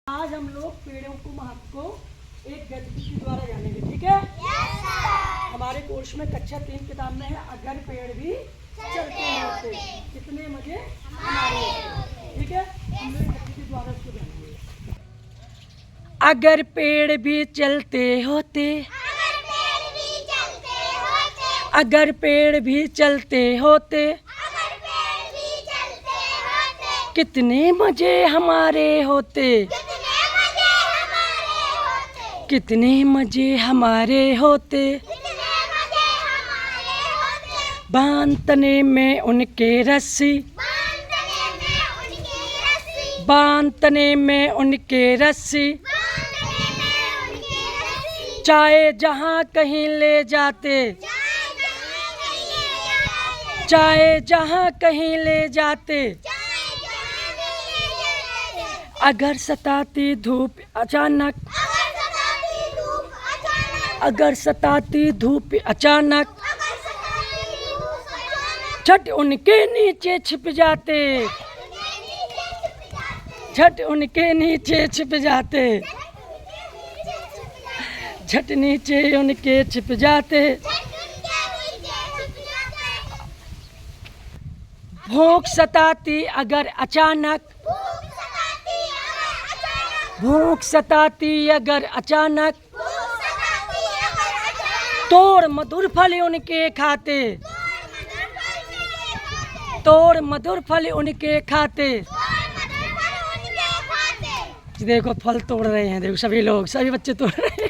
आज हम लोग पेड़ों को महत्व को एक गतिविधि के द्वारा जानेंगे, ठीक है? हमारे कोर्स में कक्षा 3 किताब में है अगर पेड़ भी चलते होते कितने मजे हमारे होते, ठीक है? हम लोग गतिविधि के द्वारा उसको जानेंगे। अगर पेड़ भी चलते होते, अगर पेड़ भी चलते होते, कितने मजे हमारे होते, कितने मजे हमारे होते। बांधने में उनके रस्सी, बांधने में उनके रस्सी, चाहे जहाँ कहीं ले जाते, चाहे जहाँ कहीं ले जाते। अगर सताती धूप अचानक, अगर सताती धूप अचानक, झट उनके नीचे छिप जाते, झट उनके नीचे छिप जाते, झट नीचे उनके छिप जाते। भूख सताती अगर अचानक, भूख सताती अगर अचानक, तोड़ मधुर फल उनके खाते, तोड़ मधुर फल उनके खाते। देखो फल तोड़ रहे हैं, देखो सभी लोग, सभी बच्चे तोड़ रहे हैं।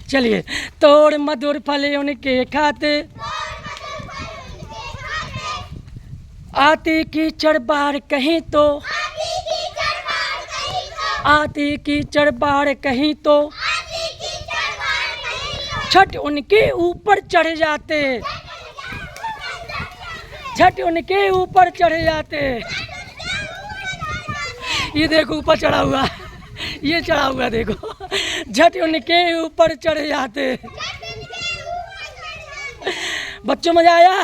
चलिए, तोड़ मधुर फल उनके खाते। आती कीचड़ बाढ़ कहीं तो, आती कीचड़ बाढ़ कहीं तो, झट उनके ऊपर चढ़ जाते, झट उनके ऊपर चढ़ जाते। ये देखो ऊपर चढ़ा हुआ, ये चढ़ा हुआ देखो, झट उनके ऊपर चढ़ जाते। बच्चों मजा आया?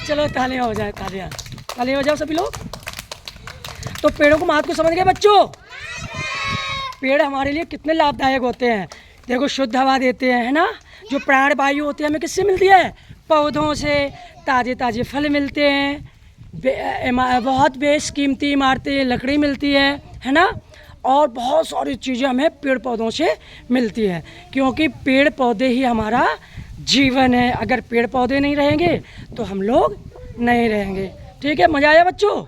चलो तालियां हो जाए, तालियां तालियां हो जाओ सभी लोग। तो पेड़ों को महत्व को समझ गए बच्चों? पेड़ हमारे लिए कितने लाभदायक होते हैं। देखो शुद्ध हवा देते हैं, है ना? जो प्राण वायु होती है हमें किससे मिलती है? पौधों से। ताज़े ताज़े फल मिलते हैं, बहुत बेशकीमती इमारतें लकड़ी मिलती है ना? और बहुत सारी चीज़ें हमें पेड़ पौधों से मिलती है, क्योंकि पेड़ पौधे ही हमारा जीवन है। अगर पेड़ पौधे नहीं रहेंगे तो हम लोग नहीं रहेंगे, ठीक है? मज़ा आया बच्चों?